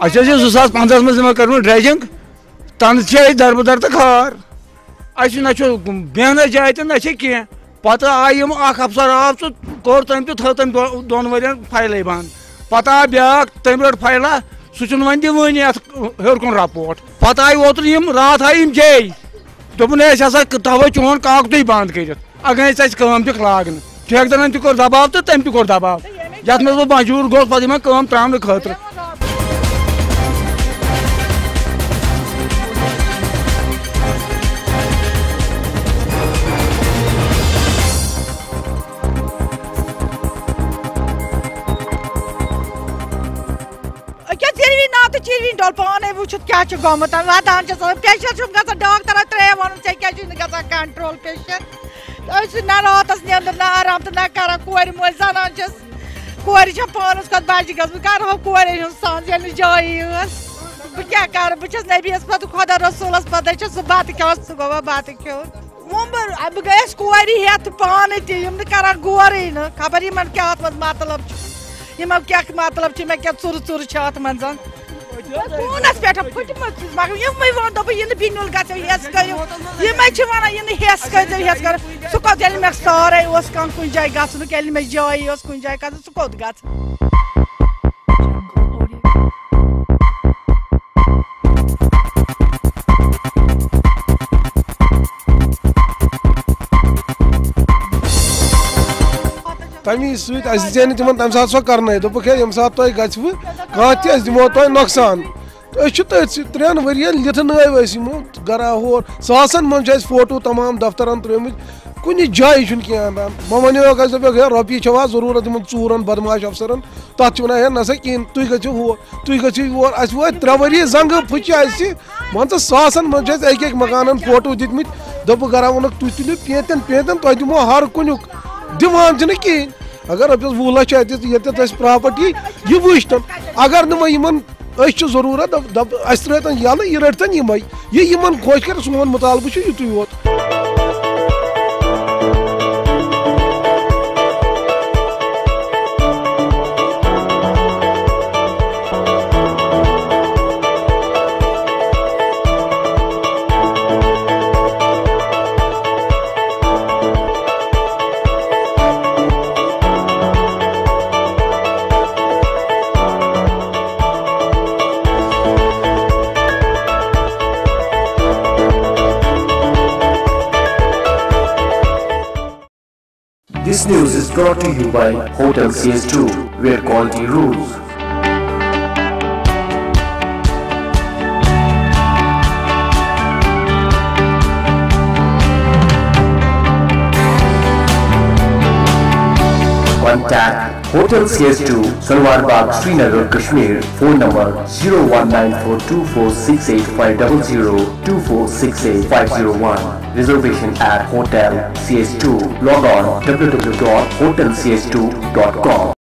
अच्छा 2015 में कर ड्रेजिंग तन दरबदर तो खार ना बेहन जाए तो ना कह पत आई अफसर आव सह कोर तम तो थम दोन वन फाइल बंद पत आ ब्या तम रट फाइला सह वन दिवानी हेर कुन रपोट पत आई ओतर रात आई जे दोपन तवे चोन कागज बंद कर अगर कम तक लागन ठेकेदारन तह कोर दबाव तो तम तह कोर दबाव ये मैं मजबूर गोस पे कम त्राने खतर चिरविन पाने वुत क्या गोमुत वदान पेशेंट ग डॉक्टर त्रे वन क्या कंट्रोल पेशेंट ना रात निंदर ना आराम तो ना कर कोर मोल जनान कोर पानस खुद बच गस बह कर कोर सान ये जाई बह क्या कर बस नबीस पे खुदा रसूलस पे सह बत क्या सह गो बत क्यों बह गयस कोर हेत पान तम कर गोर खबर इन क्या मतलब क्या मतलब मे क्या चुर चुर अत मन फोनस पे फुटमत मगर ये वो बिनुल गो हेस करो ये वन ये हेस करो हेस कर सह कोत ये मे सारे कुन जाए गल मे जाए कुन जाए गो सह कोत ग तमी सह तिम तम सात सो कर दोपक ये सात तुम गो कह दिमो तुम नौकसान त्रेन वरियन लिथ नमो गरा होर सासन मन फोटो तमाम दफ्तरन त्रुमित कुछ जाए क्या बह वन रोपये छवा जरूरत इन चूरन बदमाश अफसरन तथ वन ना सा कहें तुम गो योर अस वो 3 वरी जंग फुच मान सासन मन एक मकान फोटो दितमित दोप गरा वोन तुम तुलो पेतन पेतन तुम दिमो हर कुनुक दिवान कहें अगर रपस 20 लाख ये प्रॉपर्टी यह वुचन अगर नुन जरूरत अस त्रन यल यह रटन ये खुश कर सोन मुतालबह युत योत This news is brought to you by Hotel CS2, where quality rules. Contact Hotel CS2, Salwar Bagh, Srinagar, Kashmir. Phone number 01942468500 2468501. Reservation at Hotel CS2. Log on www.hotelcs2.com.